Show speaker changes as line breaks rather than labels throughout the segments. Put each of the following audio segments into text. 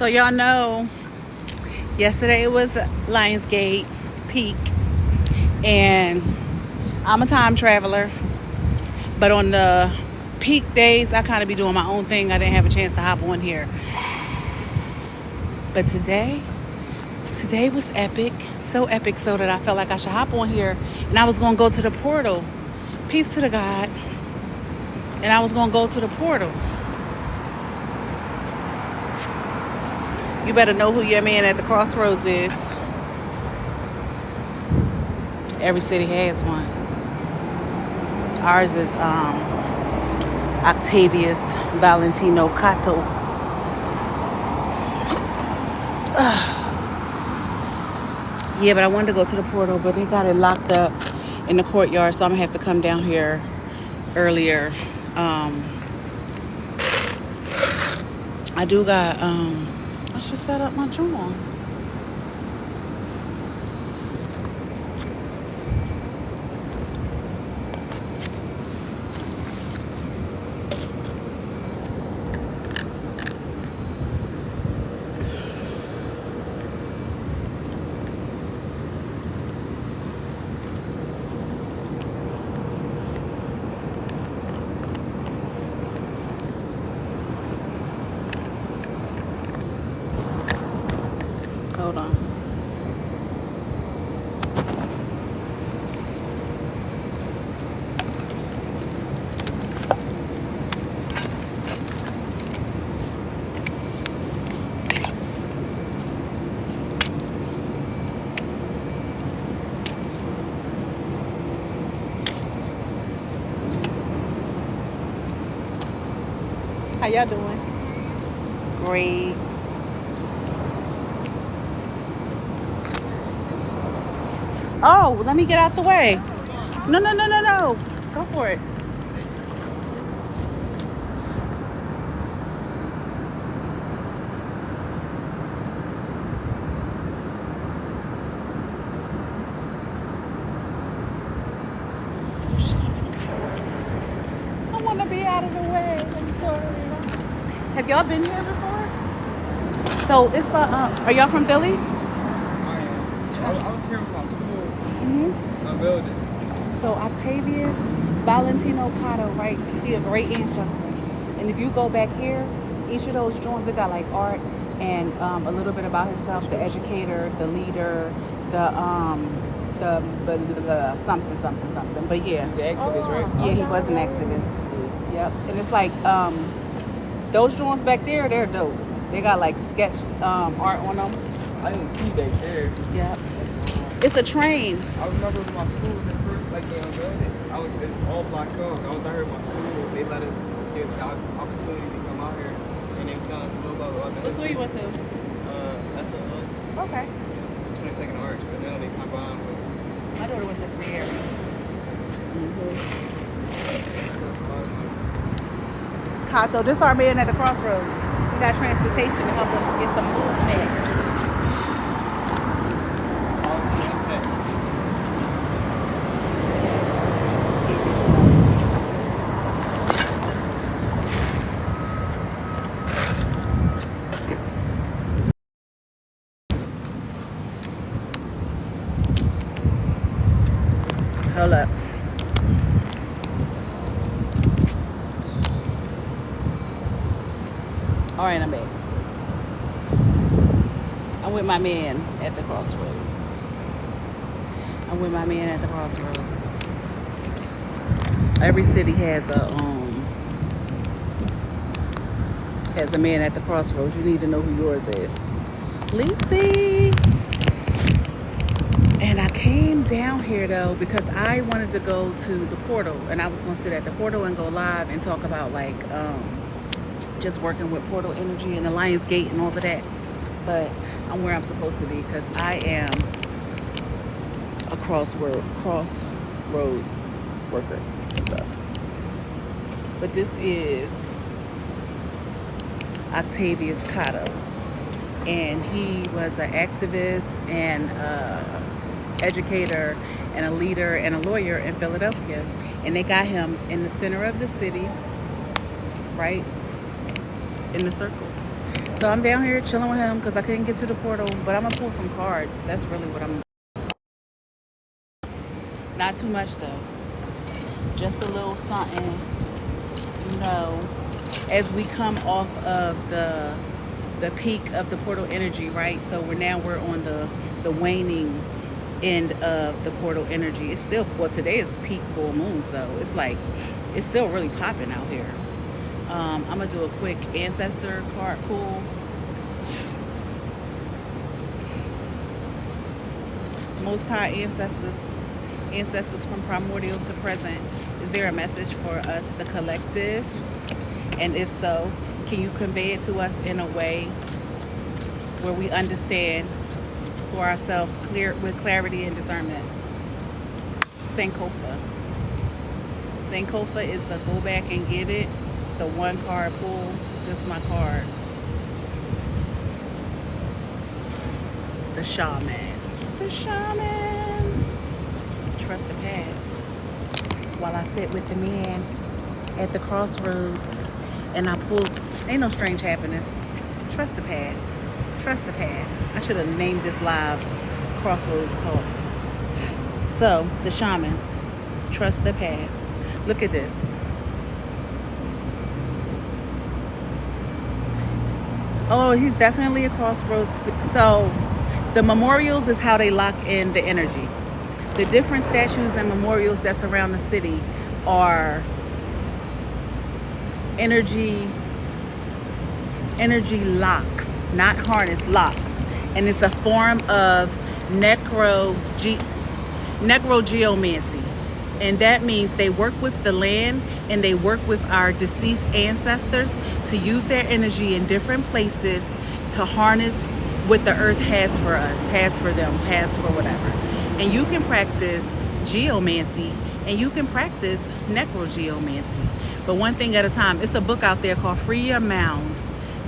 So y'all know yesterday was Lionsgate peak, and I'm a time traveler, but on the peak days I kind of be doing my own thing. I didn't have a chance to hop on here, but today was epic, so epic so that I felt like I should hop on here, and I was going to go to the portal. Peace to the God. And I was going to go to the portal. You better know who your man at the CrossRoads is. Every city has one. Ours is Octavius Valentino Cato. Yeah, but I wanted to go to the portal, but they got it locked up in the courtyard, so I'm gonna have to come down here earlier. I do got I should set up my journal. Hold on. How y'all doing? Great. Oh, let me get out the way. No. Go for it. I want to be out of the way. I'm sorry. Have y'all been here before? So it's are y'all from Philly?
I am. I was here with my school. Unveiled it.
So Octavius Valentino Cato, right? He a great ancestor. And if you go back here, each of those joints, it got like art and a little bit about himself, the educator, the leader, the something. But yeah.
He's an activist, right?
Yeah, he was an activist. Yep. And it's like those joints back there, they're dope. They got like sketch art on them.
I didn't see back there.
Yep. It's a train.
I remember when my school was in first, like they unveiled it. It's all block code. I was out here with my school. They let us get the opportunity to come out here, and they was telling us a little about the
What school you went to?
That's
Okay.
22nd Arch, but now they combine with.
My daughter went to Freer.
Tell us about it.
Cato, this our man at the CrossRoads. We got transportation to help us get some movement. Hold up. All right, I'm back. I'm with my man at the CrossRoads. Every city has a man at the CrossRoads. You need to know who yours is. Leezy. And I came down here though because I wanted to go to the portal, and I was going to sit at the portal and go live and talk about like just working with portal energy and the Lionsgate and all of that. But I'm where I'm supposed to be because I am a CrossRoads worker and stuff. But this is Octavius Cato, and he was an activist and educator and a leader and a lawyer in Philadelphia, and they got him in the center of the city, right in the circle. So I'm down here chilling with him because I couldn't get to the portal, but I'm gonna pull some cards. That's really what I'm. Not too much though. Just a little something, as we come off of the peak of the portal energy, right? So we're on the waning end of the portal energy. It's still, well, today is peak full moon, so it's like it's still really popping out here. I'm gonna do a quick ancestor card pull. Most high ancestors from primordial to present, is there a message for us, the collective? And if so, can you convey it to us in a way where we understand for ourselves with clarity and discernment? Sankofa. Sankofa is a go back and get it. It's the one card pull. This is my card. The shaman. The shaman. Trust the path. While I sit with the man at the crossroads and I pull, ain't no strange happiness. Trust the path. Trust the path. I should have named this live Crossroads Talks. So, the shaman. Trust the path. Look at this. Oh, he's definitely a crossroads. So, the memorials is how they lock in the energy. The different statues and memorials that surround the city are energy locks, not harness, locks. And it's a form of necrogeomancy. And that means they work with the land and they work with our deceased ancestors to use their energy in different places to harness what the earth has for us, has for them, has for whatever. And you can practice geomancy and you can practice necrogeomancy. But one thing at a time. It's a book out there called Free Your Mound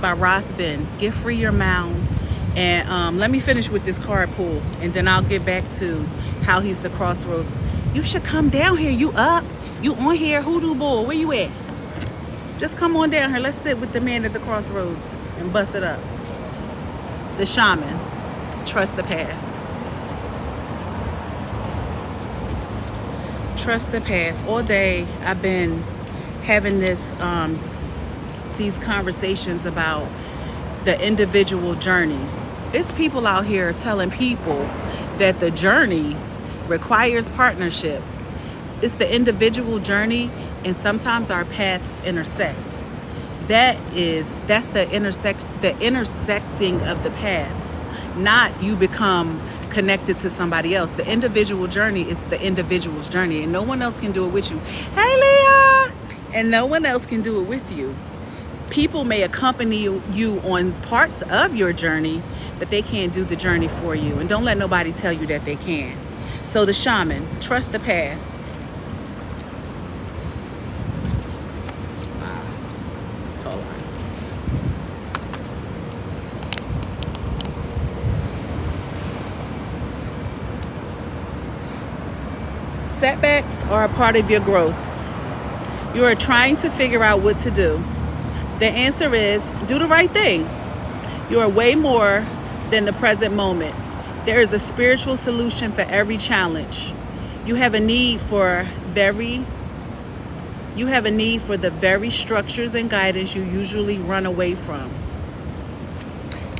by Ross Ben. Get free your mound. And let me finish with this card pull and then I'll get back to how he's the crossroads. You should come down here. You up? You on here? Hoodoo Bul, where you at? Just come on down here. Let's sit with the man at the crossroads and bust it up. The shaman. Trust the path. Trust the path. All day I've been having these conversations about the individual journey. It's people out here telling people that the journey requires partnership. It's the individual journey, and sometimes our paths intersect. That's the intersecting of the paths, not you become connected to somebody else. The individual journey is the individual's journey, and no one else can do it with you. Hey, Leah! And no one else can do it with you. People may accompany you on parts of your journey, but they can't do the journey for you. And don't let nobody tell you that they can. So the shaman, trust the path. Hold on. Setbacks are a part of your growth. You are trying to figure out what to do. The answer is do the right thing. You are way more than the present moment. There is a spiritual solution for every challenge. You have a need for the very structures and guidance you usually run away from.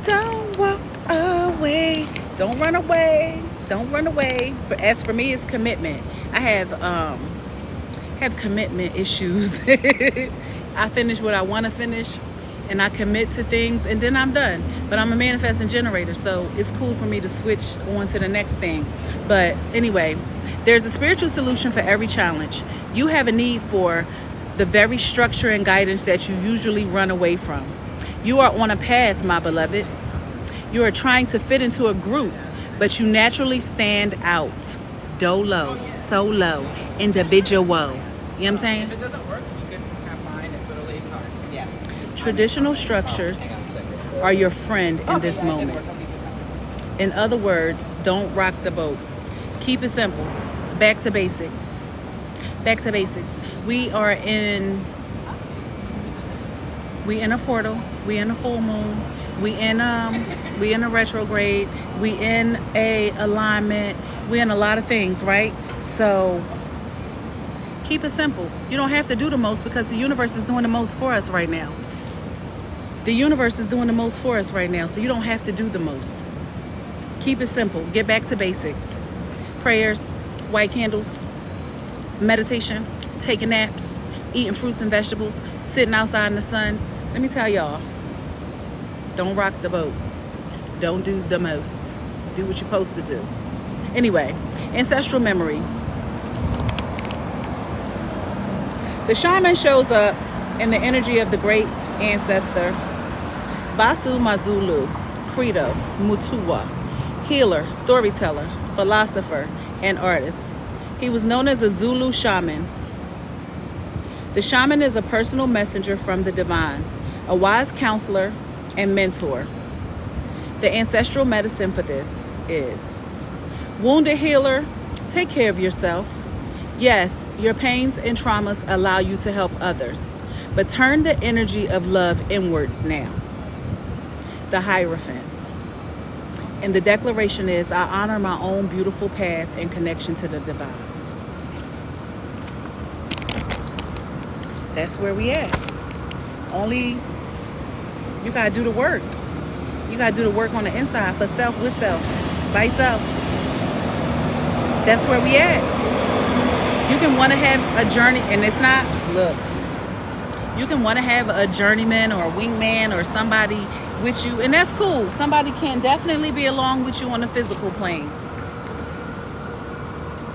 Don't walk away. Don't run away. Don't run away. As for me, it's commitment. I have commitment issues. I finish what I want to finish and I commit to things and then I'm done. But I'm a manifesting generator, so it's cool for me to switch on to the next thing. But anyway, there's a spiritual solution for every challenge. You have a need for the very structure and guidance that you usually run away from. You are on a path, my beloved. You are trying to fit into a group, but you naturally stand out. Dolo, solo, individual. You know what I'm saying?
If it doesn't work, you can have mine. It's literally sorry. Yeah.
Traditional structures are your friend in this moment. In other words, don't rock the boat. Keep it simple. Back to basics. Back to basics. We in a portal. We in a full moon. We in a retrograde. We in a alignment. We in a lot of things, right? So keep it simple. You don't have to do the most because the universe is doing the most for us right now. The universe is doing the most for us right now, so you don't have to do the most. Keep it simple. Get back to basics. Prayers, white candles, meditation, taking naps, eating fruits and vegetables, sitting outside in the sun. Let me tell y'all, don't rock the boat. Don't do the most. Do what you're supposed to do. Anyway, ancestral memory. The shaman shows up in the energy of the great ancestor, Vasu Mazulu, Credo, Mutua, healer, storyteller, philosopher, and artist. He was known as a Zulu shaman. The shaman is a personal messenger from the divine, a wise counselor and mentor. The ancestral medicine for this is wounded healer, take care of yourself. Yes, your pains and traumas allow you to help others, but turn the energy of love inwards now. The Hierophant. And the declaration is, I honor my own beautiful path and connection to the divine. That's where we at. Only you gotta do the work. You gotta do the work on the inside for self, with self, by self. That's where we at. You can want to have a journey, and it's not, look, you can want to have a journeyman or a wingman or somebody with you, and that's cool. Somebody can definitely be along with you on the physical plane.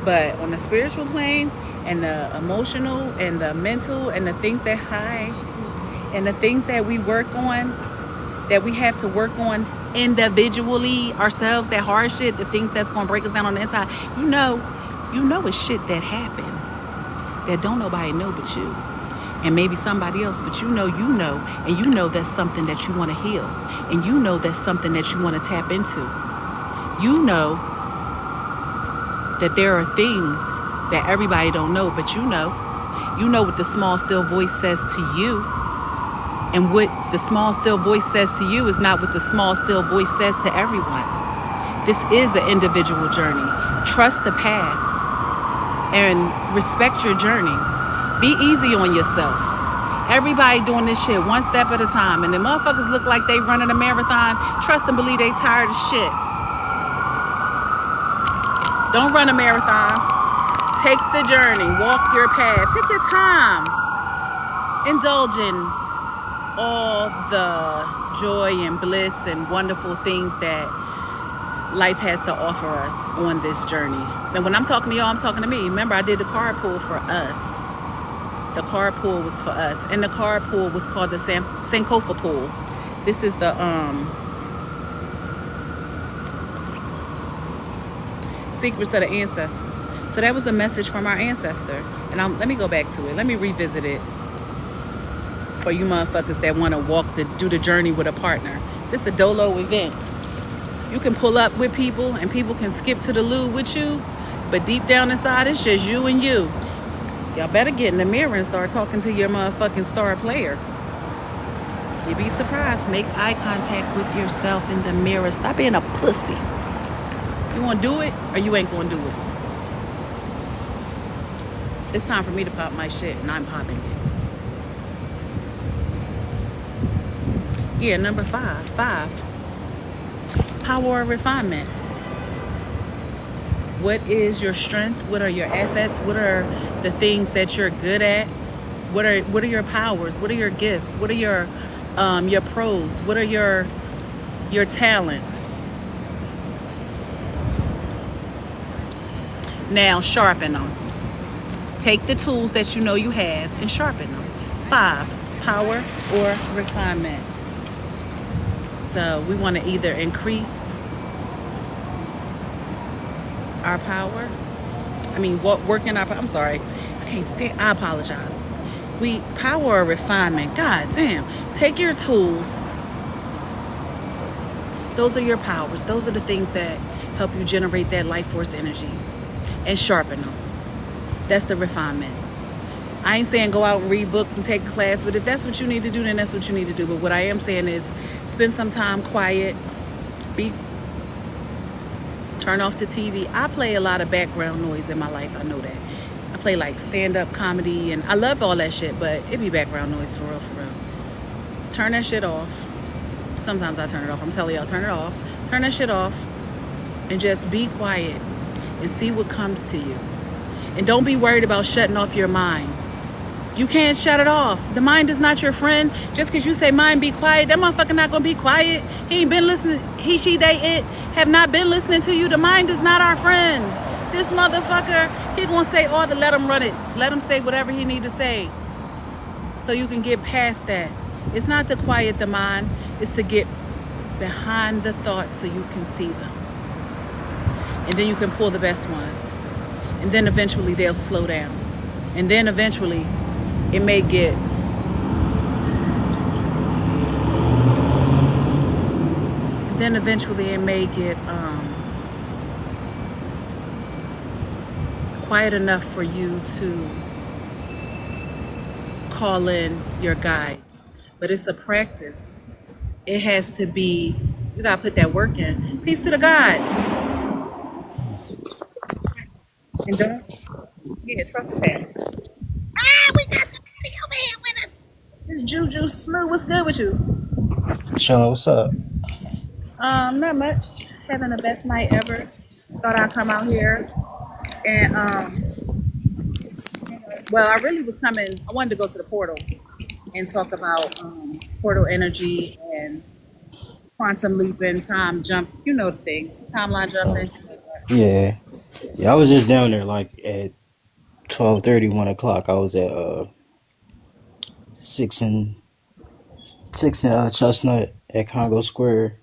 But on the spiritual plane and the emotional and the mental and the things that and the things that we work on, that we have to work on individually ourselves, that hard shit, the things that's going to break us down on the inside, you know it's shit that happened that don't nobody know but you. And maybe somebody else, but you know, and you know that's something that you want to heal. And you know that's something that you want to tap into. You know that there are things that everybody don't know, but you know what the small, still voice says to you. And what the small, still voice says to you is not what the small, still voice says to everyone. This is an individual journey. Trust the path and respect your journey. Be easy on yourself. Everybody doing this shit one step at a time. And the motherfuckers look like they running a marathon. Trust and believe they tired of shit. Don't run a marathon. Take the journey. Walk your path. Take your time. Indulge in all the joy and bliss and wonderful things that life has to offer us on this journey. And when I'm talking to y'all, I'm talking to me. Remember, I did the carpool for us. The carpool was for us. And the carpool was called the Sankofa pool. This is the secrets of the ancestors. So that was a message from our ancestor. And let me go back to it. Let me revisit it for you motherfuckers that want to do the journey with a partner. This is a dolo event. You can pull up with people and people can skip to the loo with you, but deep down inside it's just you and you. Y'all better get in the mirror and start talking to your motherfucking star player. You'd be surprised. Make eye contact with yourself in the mirror. Stop being a pussy. You want to do it or you ain't going to do it? It's time for me to pop my shit, and I'm popping it. Yeah, number 5. Power of refinement. What is your strength? What are your assets? What are the things that you're good at? What are your powers? What are your gifts? What are your pros? What are your talents? Now sharpen them. Take the tools that you know you have and sharpen them. 5, power or refinement. So we want to either increase our power. Working our power. I'm sorry. I can't stand. I apologize. Power or refinement. God damn. Take your tools. Those are your powers. Those are the things that help you generate that life force energy and sharpen them. That's the refinement. I ain't saying go out and read books and take a class, but if that's what you need to do, then that's what you need to do. But what I am saying is spend some time quiet, turn off the TV. I play a lot of background noise in my life. I know that. I play like stand-up comedy, and I love all that shit, but it be background noise for real, for real. Turn that shit off. Sometimes I turn it off. I'm telling y'all, turn it off. Turn that shit off and just be quiet and see what comes to you. And don't be worried about shutting off your mind. You can't shut it off. The mind is not your friend. Just because you say, mind, be quiet, that motherfucker not going to be quiet. He ain't been listening. He, she, they, it have not been listening to you. The mind is not our friend. This motherfucker, he going to say all the let him run it. Let him say whatever he need to say so you can get past that. It's not to quiet the mind. It's to get behind the thoughts so you can see them. And then you can pull the best ones. And then eventually they'll slow down. And then eventually it may get quiet enough for you to call in your guides. But it's a practice. It has to be, you gotta put that work in. Peace to the God. And don't, yeah, trust the family. We got somebody over here with us. This is Juju Smu. What's good with you?
Sean, what's up?
Not much. Having the best night ever. Thought I'd come out here and well, I really was coming. I wanted to go to the portal and talk about portal energy and quantum leaping, time jump. You know the things. Timeline jumping.
Yeah. Yeah, I was just down there like at 12:30, 1 o'clock. I was at 6 and Chestnut at Congo Square.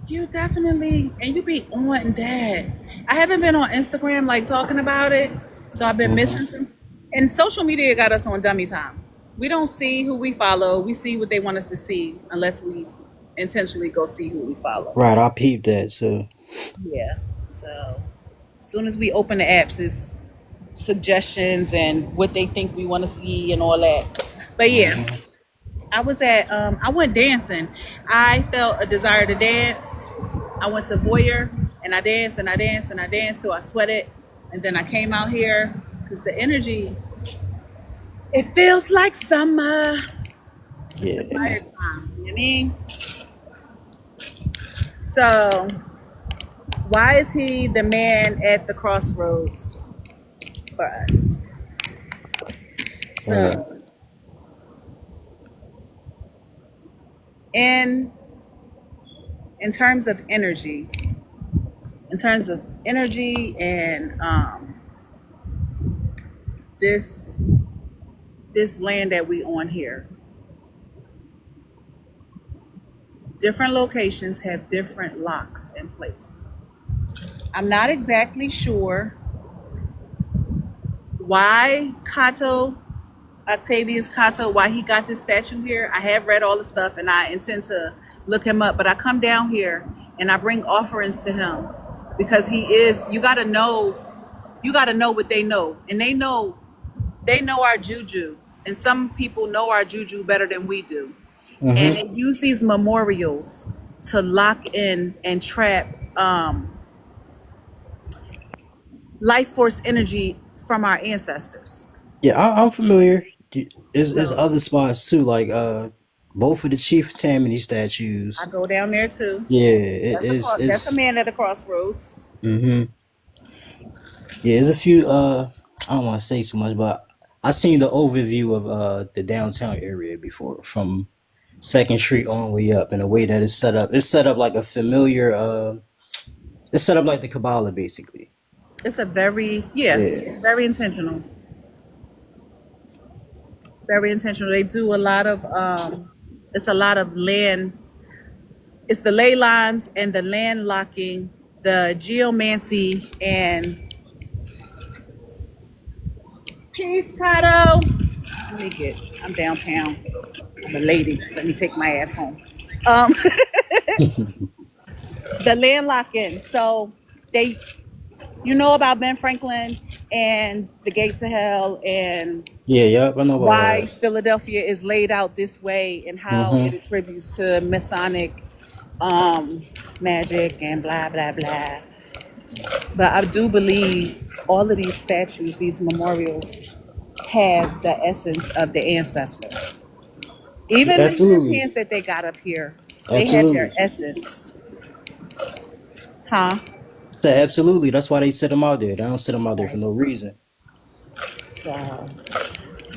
You definitely, and you be on that. I haven't been on Instagram like talking about it, so I've been missing some. And social media got us on dummy time. We don't see who we follow. We see what they want us to see unless we intentionally go see who we follow.
Right, I peeped that, so.
Yeah, so as soon as we open the apps, it's suggestions and what they think we want to see and all that. But yeah, I was at, I went dancing. I felt a desire to dance. I went to Voyeur and I danced and I danced and I danced till I sweated. And then I came out here because the energy, it feels like summer.
Yeah.
You know what I mean? So, why is he the man at the crossroads for us? So, in terms of energy, and this land that we on here, different locations have different locks in place. I'm not exactly sure why Octavius Cato, why he got this statue here. I have read all the stuff and I intend to look him up, but I come down here and I bring offerings to him because he is, you gotta know what they know. And they know our juju. And some people know our juju better than we do. And they use these memorials to lock in and trap life force energy from our ancestors.
Yeah, I'm familiar. There's other spots too, like both of the Chief Tammany statues.
I go down there too.
Yeah,
That's a man at the crossroads.
Yeah, there's a few. I don't want to say too much, but I seen the overview of the downtown area before, from 2nd Street all the way up, and the way that it's set up. It's set up like a familiar. It's set up like the Kabbalah, basically.
It's a very very intentional. Very intentional. They do a lot of it's a lot of land. It's the ley lines and the land locking, the geomancy, and peace, Kato. I'm downtown. I'm a lady. Let me take my ass home. The land locking. So they You know about Ben Franklin and the gates of hell and
Yeah, yep, I know about all
why
that.
Philadelphia is laid out this way and how it
Mm-hmm.
attributes to Masonic um, magic and blah blah blah. But I do believe all of these statues, these memorials, have the essence of the ancestor. Even the
Absolutely.
Europeans that they got up here, they have their
Absolutely.
essence, huh?
So absolutely. That's why they set them out there. They don't set them out there for no reason.
So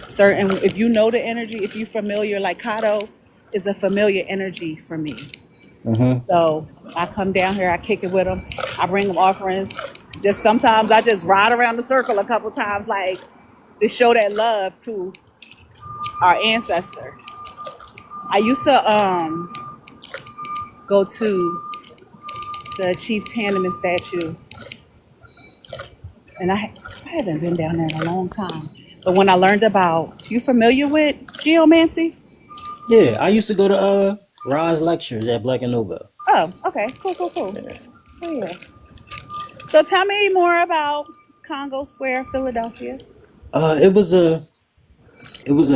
certain, if you know the energy, if you're familiar, like Kato is a familiar energy for me.
Mm-hmm.
So I come down here, I kick it with them, I bring them offerings. Just sometimes I just ride around the circle a couple times, like to show that love to our ancestor. I used to go to the Chief Tanneman statue, and I haven't been down there in a long time. But when I learned about, you familiar with geomancy?
Yeah, I used to go to Rod's lectures at Black and Nobel.
Oh, okay, cool, cool, cool.
Yeah.
So yeah. So tell me more about Congo Square, Philadelphia.
Uh, it was a it was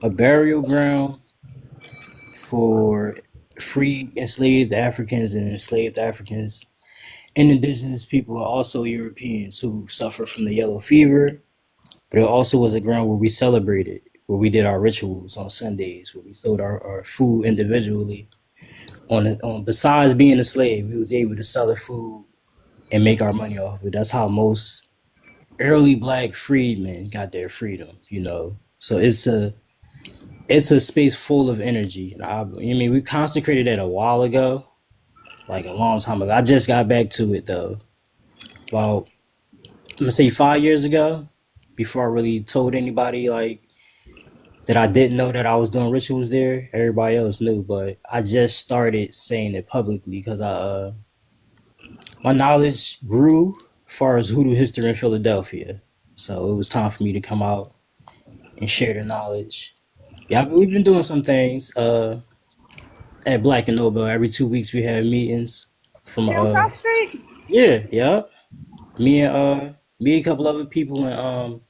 a burial ground for free enslaved Africans and enslaved Africans and indigenous people, and also Europeans who suffered from the yellow fever. But it also was a ground where we celebrated, where we did our rituals on Sundays, where we sold our food individually. On besides being a slave, we was able to sell the food and make our money off of it. That's how most early black freedmen got their freedom, you know. So it's a space full of energy. And I mean, we consecrated it a while ago, like a long time ago. I just got back to it though, about I'm gonna say 5 years ago, before I really told anybody like that I didn't know that I was doing rituals there. Everybody else knew, but I just started saying it publicly because my knowledge grew as far as hoodoo history in Philadelphia. So it was time for me to come out and share the knowledge. Yeah, we've been doing some things at Black and Noble. Every 2 weeks we have meetings from
Here on South Street?
yeah. Me and a couple other people and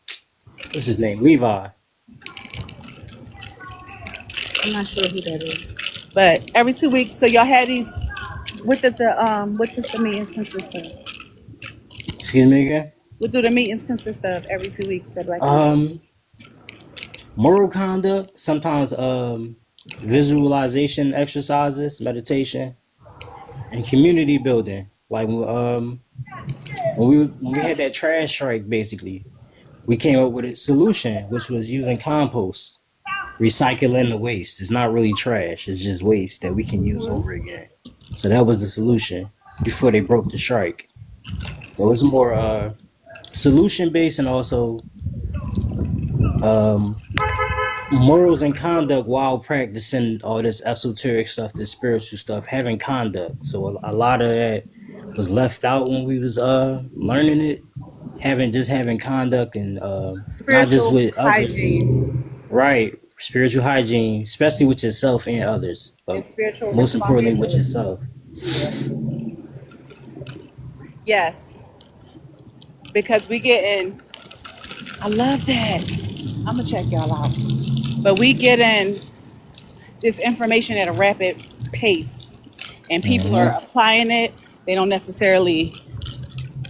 what's his name? Levi.
I'm not sure who that is. But every 2 weeks, so y'all had these. What does the meetings consist of?
Excuse me again.
What do the meetings consist of every 2 weeks at Black and White?
Um Moral conduct, sometimes visualization exercises, meditation, and community building. Like when we had that trash strike, basically, we came up with a solution, which was using compost, recycling the waste. It's not really trash; it's just waste that we can use over again. So that was the solution before they broke the strike. So it's more solution based and also um, morals and conduct while practicing all this esoteric stuff, this spiritual stuff, having conduct. So a lot of that was left out when we was learning it. Having conduct and not just
Spiritual
with others,
hygiene
right? Spiritual hygiene, especially with yourself and others,
and
but
spiritual
most importantly with
responsibility.
yourself.
Yes, because we getting. I love that. I'm gonna check y'all out. But we getting this information at a rapid pace, and people are
Hmm.
applying it. They don't necessarily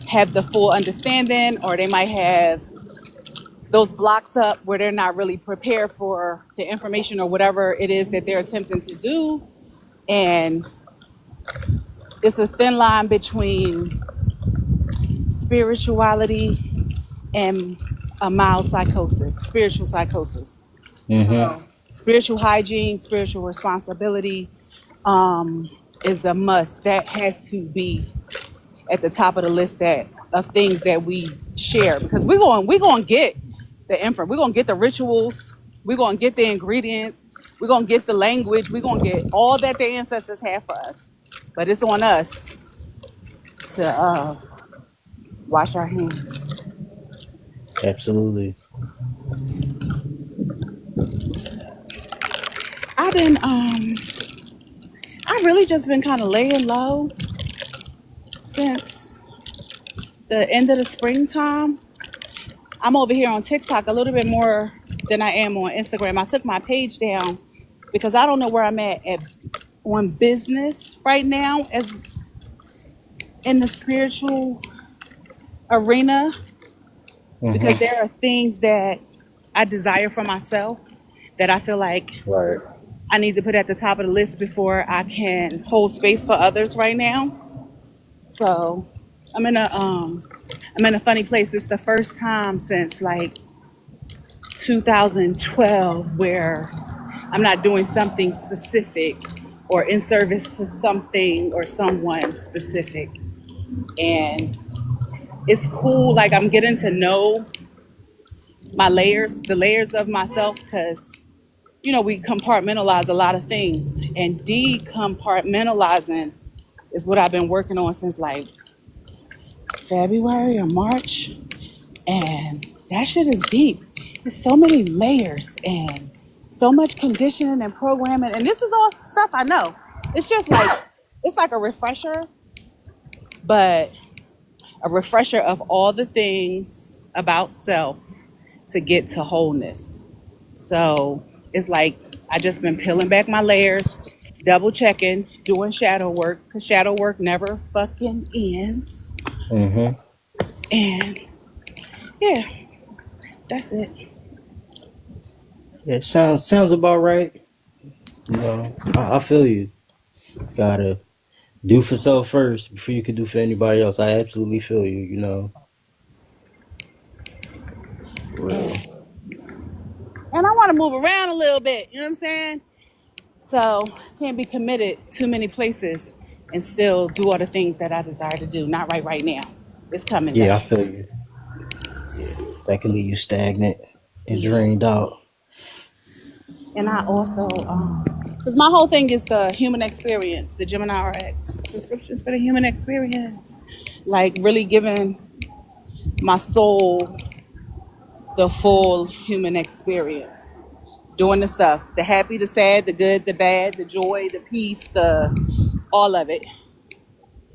have the full understanding, or they might have those blocks up where they're not really prepared for the information or whatever it is that they're attempting to do. And it's a thin line between spirituality and a mild psychosis, spiritual psychosis.
Hmm.
So, spiritual hygiene, spiritual responsibility is a must. That has to be at the top of the list that of things that we share because we're going to get the info. We're going to get the rituals. We're going to get the ingredients. We're going to get the language. We're going to get all that the ancestors have for us. But it's on us to wash our hands.
Absolutely.
I've been I really just been kind of laying low since the end of the springtime, I'm over here on TikTok a little bit more than I am on Instagram. I took my page down because I don't know where I'm at on business right now as in the spiritual arena, because
Mm-hmm.
there are things that I desire for myself that I feel like
Right.
I need to put at the top of the list before I can hold space for others right now. So I'm in a funny place. It's the first time since like 2012 where I'm not doing something specific or in service to something or someone specific. And it's cool. Like I'm getting to know my layers, the layers of myself, because we compartmentalize a lot of things, and decompartmentalizing is what I've been working on since like February or March. And that shit is deep. There's so many layers and so much conditioning and programming. And this is all stuff I know. It's just like, it's like a refresher, but a refresher of all the things about self to get to wholeness. So it's like I just been peeling back my layers, double checking, doing shadow work, because shadow work never fucking ends.
Mm-hmm.
And yeah, that's it.
Yeah, sounds about right. I feel you. Gotta do for self first before you can do for anybody else. I absolutely feel you. For
And,
real.
and I want to move around a little bit, you know what I'm saying? So can't be committed too many places and still do all the things that I desire to do. Not right now. It's coming
Yeah, I
though.
feel you. That can leave you stagnant and
Yeah.
drained out.
And I also, because my whole thing is the human experience, the Gemini RX prescriptions for the human experience, like really giving my soul the full human experience, doing the stuff, the happy, the sad, the good, the bad, the joy, the peace, the all of it.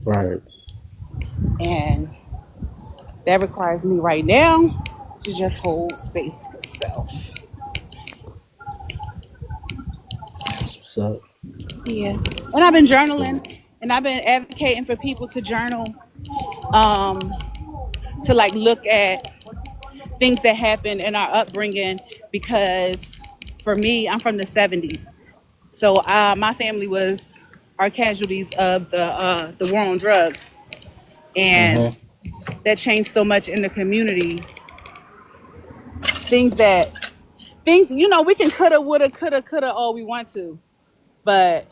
Right.
And that requires me right now to just hold space for self.
That's what's up.
Yeah. And I've been
Yeah.
journaling, and I've been advocating for people to journal, um, to like look at things that happened in our upbringing, because for me, I'm from the 70s. So my family was our casualties of the war on drugs. And
Mm-hmm.
that changed so much in the community. Things that, things, we can coulda all we want to. But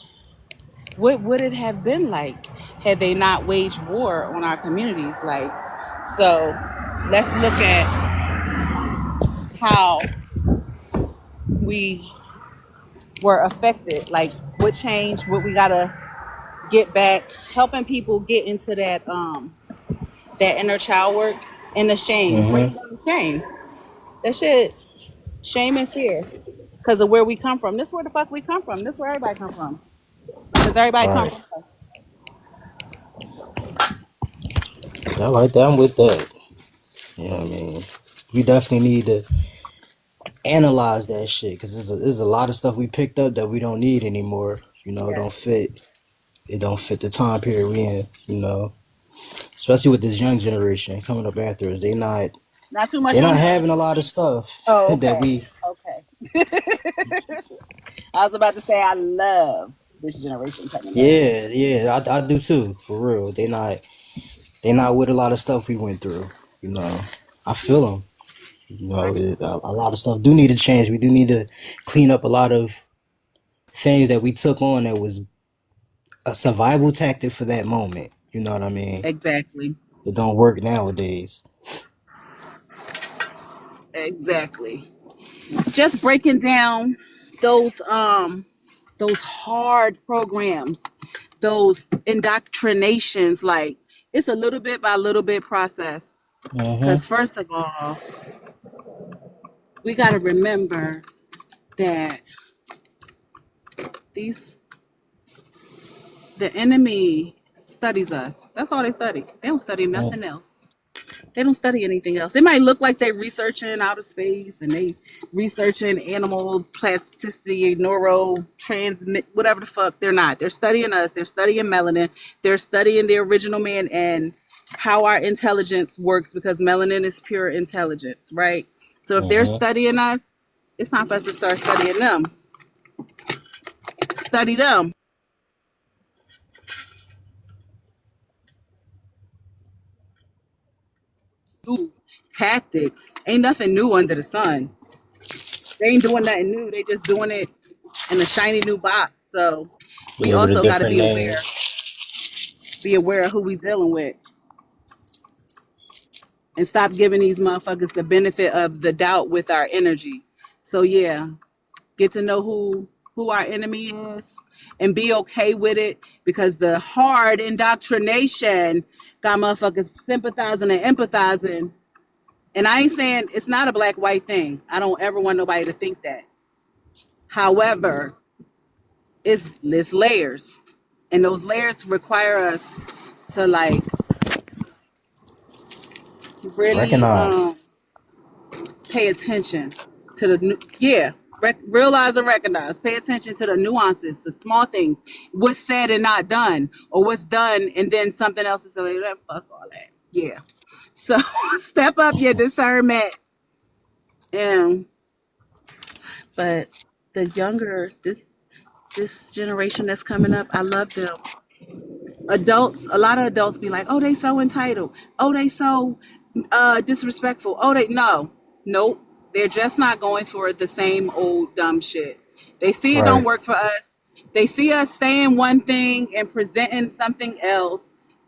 what would it have been like had they not waged war on our communities? Like, so let's look at how we were affected, like what changed, what we gotta get back, helping people get into that inner child work and the shame, breaking
Mm-hmm.
down the shame. That shit, shame and fear, because of where we come from. This is where the fuck we come from. This is where everybody come from. Because everybody come
Right.
from us.
I like that. I'm with that. I mean? We definitely need to analyze that shit because there's a lot of stuff we picked up that we don't need anymore. It
Yeah.
don't fit. It don't fit the time period we in. Especially with this young generation coming up after us.
Not too much
They're
on
not
them.
having a lot of stuff
Oh,
that
okay.
we.
Okay. I was about to say I love this generation coming up.
Yeah, yeah, I do too. For real, they not with a lot of stuff we went through. You know, I feel them.
Right.
A lot of stuff do need to change. We do need to clean up a lot of things that we took on that was a survival tactic for that moment. You know what I mean?
Exactly.
It don't work nowadays.
Exactly. Just breaking down those those hard programs, those indoctrinations, like it's a little bit by little bit process.
Mm-hmm.
Because first of all, we got to remember that these the enemy studies us. That's all they study. They don't study nothing else. They don't study anything else. It might look like they researching outer space and they researching animal plasticity, neurotransmit, whatever the fuck. They're not. They're studying us. They're studying melanin. They're studying the original man and how our intelligence works because melanin is pure intelligence, right? So if they're
Mm-hmm.
studying us, it's time for us to start studying them. Study them. New tactics. Ain't nothing new under the sun. They ain't doing nothing new. They just doing it in a shiny new box. So we
Yeah, with a
also got to
different name.
be aware of who we dealing with, and stop giving these motherfuckers the benefit of the doubt with our energy. So yeah, get to know who our enemy is and be okay with it because the hard indoctrination got motherfuckers sympathizing and empathizing. And I ain't saying it's not a black white thing. I don't ever want nobody to think that. However, it's layers, and those layers require us to like really
Recognize.
pay attention to the realize and recognize, pay attention to the nuances, the small things, what's said and not done, or what's done and then something else is like, fuck all that. Yeah. So step up your discernment. And but the younger this generation that's coming up, I love them. Adults, a lot of adults be like, oh, they so entitled, oh, they so disrespectful, oh, they no, nope, they're just not going for the same old dumb shit. They see it don't
Right.
work for us. They see us saying one thing and presenting something else,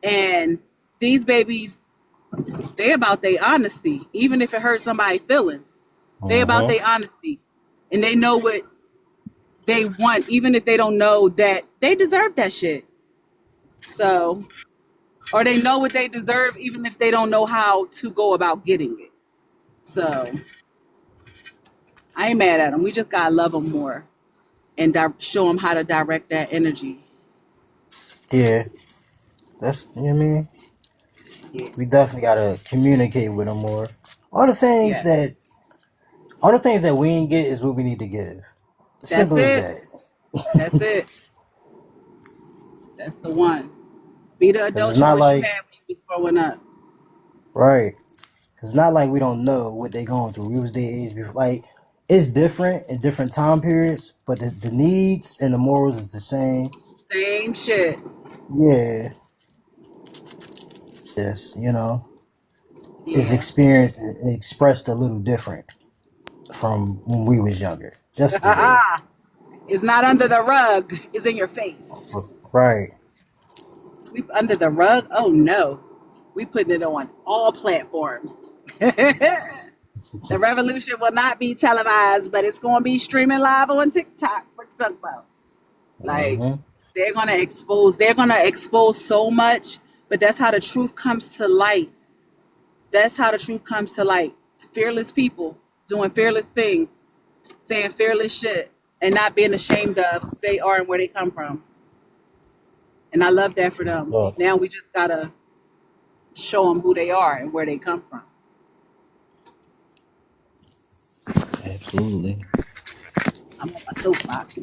and these babies, they about their honesty, even if it hurts somebody's feelings. They about their
Mm-hmm.
honesty, and they know what they want, even if they don't know that they deserve that shit. So, or they know what they deserve, even if they don't know how to go about getting it. So, I ain't mad at them. We just gotta love them more and show them how to direct that energy.
Yeah, that's, you know what I mean?
Yeah,
We definitely gotta communicate with them more. All the things
yeah.
that, all the things that we ain't get is what we need to give.
That's
Simple as
it.
that.
That's it. That's the one. Be the
Cause it's
adult you
not
wish you
like,
had when you was growing up.
right. Cause it's not like we don't know what they going through. We was their age before. Like, it's different in different time periods, but the needs and the morals is the same.
Same shit.
Yeah, just, you know, is
Yeah.
experienced and expressed a little different from when we was younger. Just a little.
It's not under the rug. It's in your face.
Right.
Sweep under the rug? Oh no. We putting it on all platforms. The revolution will not be televised, but it's going to be streaming live on TikTok. What you talking about? Like
Mm-hmm.
they're going to expose so much, but that's how the truth comes to light. That's how the truth comes to light. Fearless people doing fearless things, saying fearless shit, and not being ashamed of who they are and where they come from. And I love that for them.
Look,
Now we just got to show them who they are and where they come from.
absolutely.
I'm on my soapbox.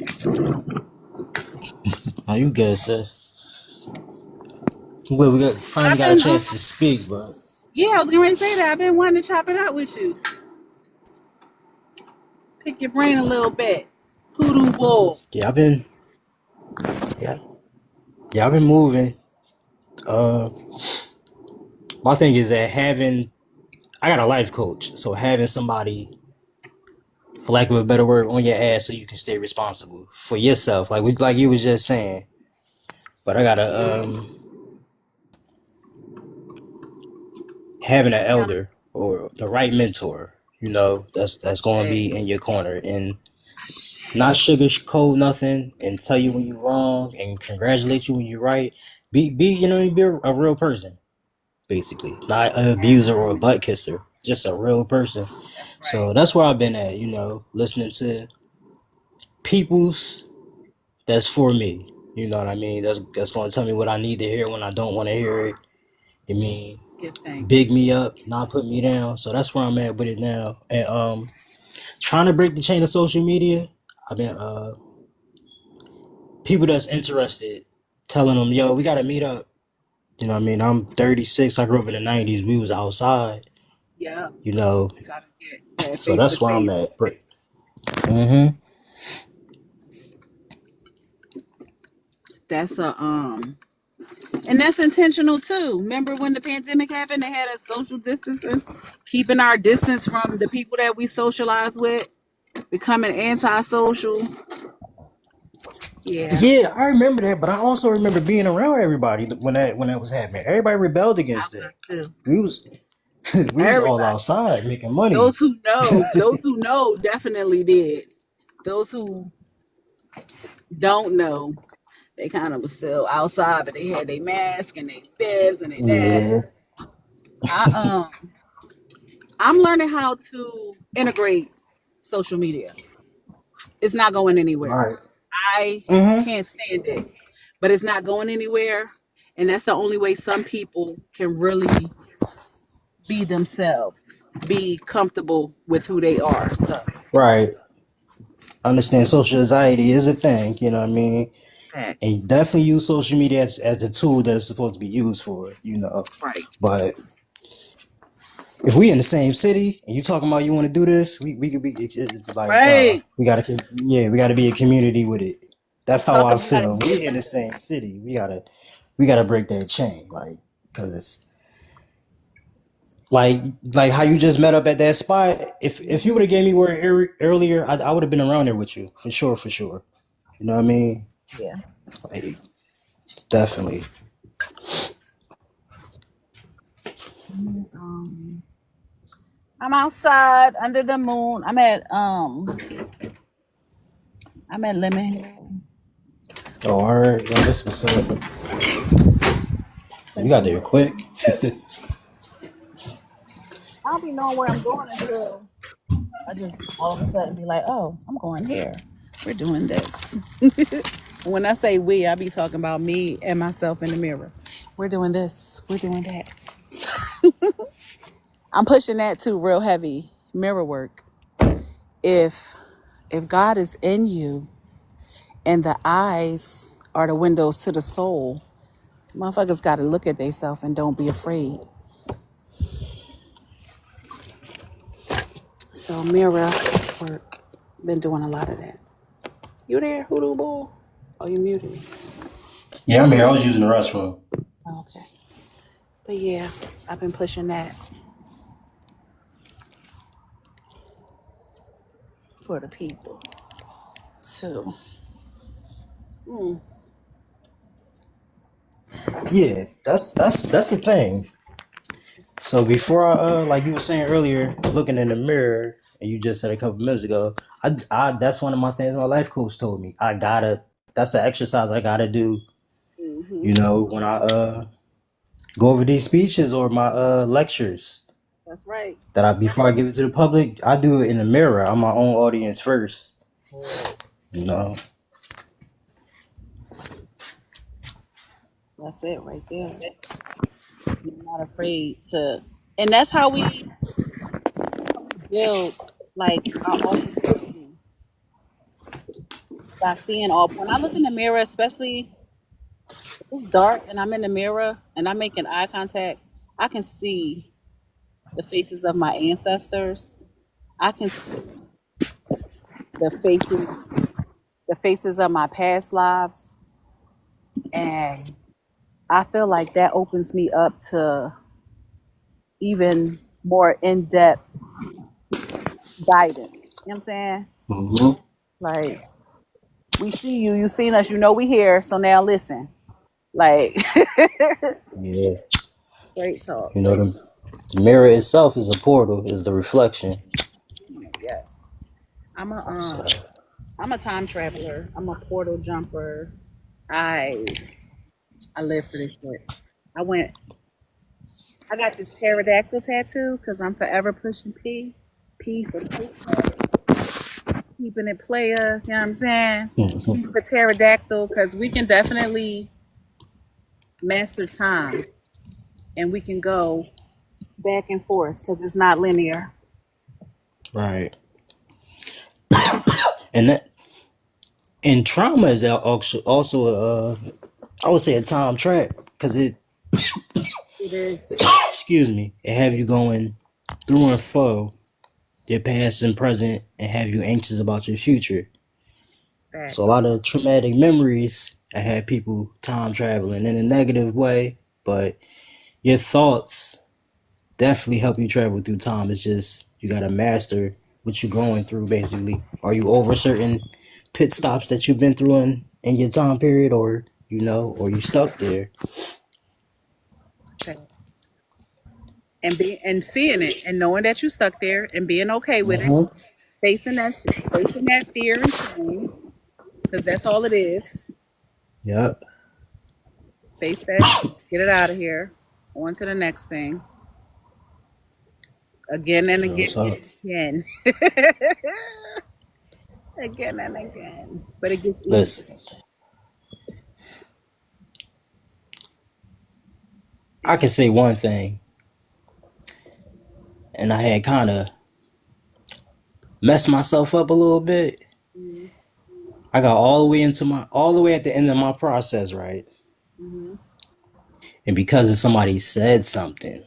How you guys, sis? I'm glad we
But
finally
I've
got a
been,
chance to speak, but
yeah, I was going to say that. I've been wanting to chop it out with you. Pick your brain a little bit. Hoodoo Bul.
yeah, yeah, yeah, I've been moving. Uh, my thing is that I got a life coach, so having somebody, for lack of a better word, on your ass so you can stay responsible for yourself, like you was just saying. But I gotta
Mm,
having an
accountability.
elder or the right mentor, that's going to
Shit.
be in your corner and not sugarcoat nothing and tell you when you're wrong and congratulate you when you're right. Be a real person, basically, not an abuser or a butt kisser, just a real person.
That's right.
So that's where I've been at, listening to people's that's for me. You know what I mean? That's going to tell me what I need to hear when I don't want to hear it. I mean,
Give thanks.
big me up, not put me down. So that's where I'm at with it now. And trying to break the chain of social media. I've been people that's interested telling them, yo, we gotta meet up. You know what I mean? I'm 36. I grew up in the 90s. We was outside.
Yep.
You know,
Gotta get that
so
face to
that's where I'm
face.
at. Mm-hmm.
That's and that's intentional too. Remember when the pandemic happened, they had us social distancing, keeping our distance from the people that we socialize with, becoming antisocial. Yeah,
Yeah, I remember that, but I also remember being around everybody when that was happening. Everybody rebelled
I
against
was
that.
too.
We was we was all
Everybody.
outside making money.
Those who know definitely did. Those who don't know, they kind of was still outside, but they had their mask and their bibs and their that.
Yeah.
I I'm learning how to integrate social media. It's not going
All
anywhere.
right.
I
Mm-hmm.
can't stand it, but it's not going anywhere. And that's the only way some people can really be themselves, be comfortable with who they are. So,
Right. Understand social anxiety is a thing. You know what I mean? And you
facts.
definitely use social media as the tool that it's supposed to be used for. You know,
Right.
but if we in the same city and you talking about you want to do this, we could be. It's like
Right.
we gotta be a community with it. That's how
Talk
I
about
feel.
it.
We in the same city. We gotta break that chain, like, cause it's like how you just met up at that spot. If you would have gave me word earlier, I would have been around there with you for sure, for sure. You know what I mean?
Yeah.
Like, definitely.
Um, I'm outside under the moon. I'm at Lemon Hill.
Oh, all right. Yeah, this was you got there quick.
I don't be knowing where I'm going until I just all of a sudden be like, oh, I'm going here. We're doing this. When I say we, I be talking about me and myself in the mirror. We're doing this. We're doing that. I'm pushing that too real heavy. Mirror work. If God is in you and the eyes are the windows to the soul, motherfuckers got to look at themselves and don't be afraid. So mirror work. Been doing a lot of that. You there, Hoodoo Bul? Oh, you muted me.
Yeah, I'm here. I was using the restroom.
Oh, okay. But yeah, I've been pushing that for the people too. Mm.
Yeah, that's the thing. So before like you were saying earlier, looking in the mirror, and you just said a couple minutes ago, I that's one of my things my life coach told me. That's an exercise I gotta do.
Hmm.
You know, when I go over these speeches or my lectures
That's right.
that I before I give it to the public, I do it in the mirror. I'm my own audience first. You know.
That's it right there. I'm not afraid to, and that's how we build like our authenticity by seeing all. When I look in the mirror, especially if it's dark and I'm in the mirror and I'm making eye contact, I can see the faces of my ancestors. I can see the faces, the faces of my past lives, and I feel like that opens me up to even more in depth guidance. You know what I'm saying?
Hmm.
Like, we see you, you seen us, you know we here, so now listen. Like,
Yeah.
great talk,
You know
great
the mirror itself is a portal, is the reflection.
talk. Yes. I'm a
So
I'm a time traveler. I'm a portal jumper. I I live for this shit. I went I got this pterodactyl tattoo because I'm forever pushing P. P for paper, keeping it player, you know what I'm saying? P for pterodactyl because we can definitely master time. and we can go back and forth because it's not linear.
Right. And that and trauma is also I would say a time trap because it
It is.
excuse me, it have you going through and fro your past and present and have you anxious about your future.
Fact.
So a lot of traumatic memories I had people time traveling in a negative way, but your thoughts definitely help you travel through time. It's just you gotta master what you're going through basically. Are you over certain pit stops that you've been through in your time period, or or you stuck there?
Fact. And seeing it and knowing that you stuck there and being okay with it,
Mm-hmm.
facing that fear and shame, because that's all it is.
Yep.
Face that, get it out of here, on to the next thing, again and
Real
again
talk.
and again and again. But it gets easier.
Listen, I can say one thing, and I had kind of messed myself up a little bit.
Mm-hmm.
I got all the way at the end of my process, right?
Mm-hmm.
And because of somebody said something,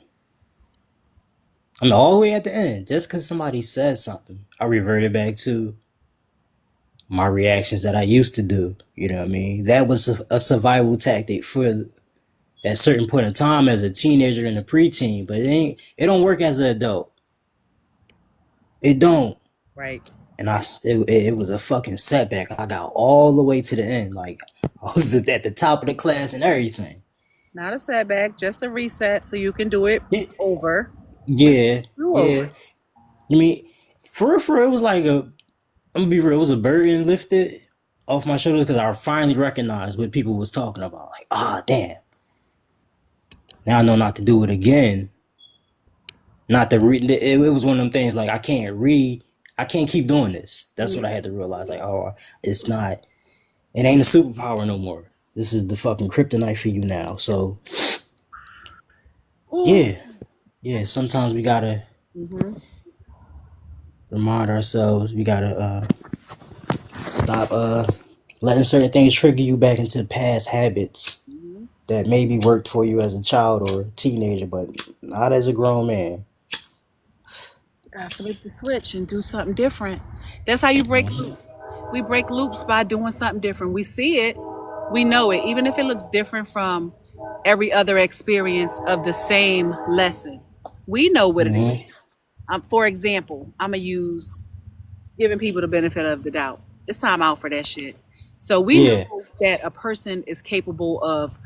I mean, all the way at the end, just because somebody said something, I reverted back to my reactions that I used to do. You know what I mean? That was a survival tactic for at certain point in time as a teenager and a preteen, but it don't work as an adult. It don't.
Right.
And it was a fucking setback. I got all the way to the end, like I was at the top of the class and everything.
Not a setback, just a reset so you can do it
Yeah,
over.
yeah,
Do
yeah.
over.
I mean, for real, it was like I'm gonna be real, it was a burden lifted off my shoulders because I finally recognized what people was talking about. Like, damn. Now I know not to do it again. Not to read. It was one of them things like I can't keep doing this. That's what I had to realize. Like, it's not. It ain't a superpower no more. This is the fucking kryptonite for you now. So
Ooh.
yeah, yeah. Sometimes we gotta
Mm-hmm.
remind ourselves. We gotta stop letting certain things trigger you back into past habits
Mm-hmm.
that maybe worked for you as a child or a teenager, but not as a grown man.
Flip the switch and do something different. That's how you break loops. We break loops by doing something different. We see it, we know it, even if it looks different from every other experience of the same lesson. We know what it
Mm-hmm.
is. For example, I'm gonna use giving people the benefit of the doubt. It's time out for that shit. So we
Yeah.
know that a person is capable of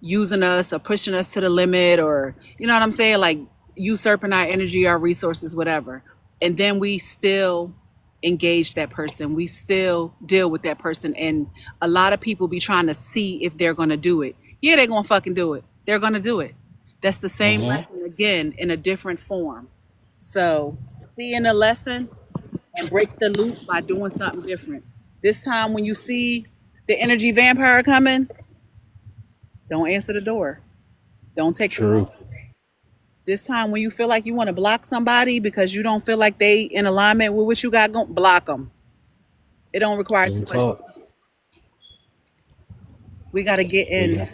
using us or pushing us to the limit, or you know what I'm saying, like usurping our energy, our resources, whatever. And then we still engage that person. We still deal with that person. And a lot of people be trying to see if they're gonna do it. Yeah, they're gonna fucking do it. They're gonna do it. That's the same
Mm-hmm.
lesson again in a different form. So see in the lesson and break the loop by doing something different. This time when you see the energy vampire coming, don't answer the door. Don't take the
True.
phone. This time when you feel like you want to block somebody because you don't feel like they in alignment with what you got going, block them. It don't require too
Real
much.
talk.
We got to get in
Yeah.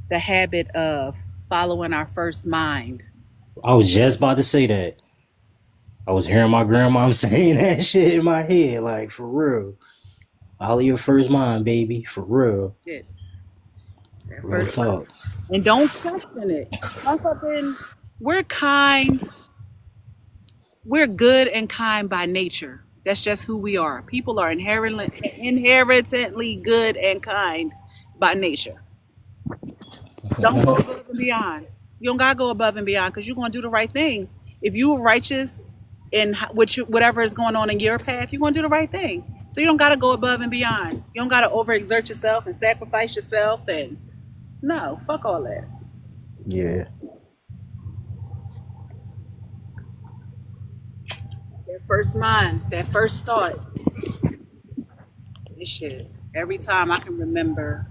the habit of following our first mind.
I was just about to say that. I was hearing my grandma saying that shit in my head, like for real. Follow your first mind, baby, for real.
Shit. That
Real
first
talk.
mind. And don't question it. Don't fucking, we're kind, we're good and kind by nature. That's just who we are. People are inherently good and kind by nature. Don't go above and beyond. You don't gotta go above and beyond because you're gonna do the right thing. If you are righteous in whatever is going on in your path, you're gonna do the right thing. So you don't gotta go above and beyond. You don't gotta overexert yourself and sacrifice yourself. And no, fuck all that.
Yeah.
That first mind, that first thought. This shit. Every time I can remember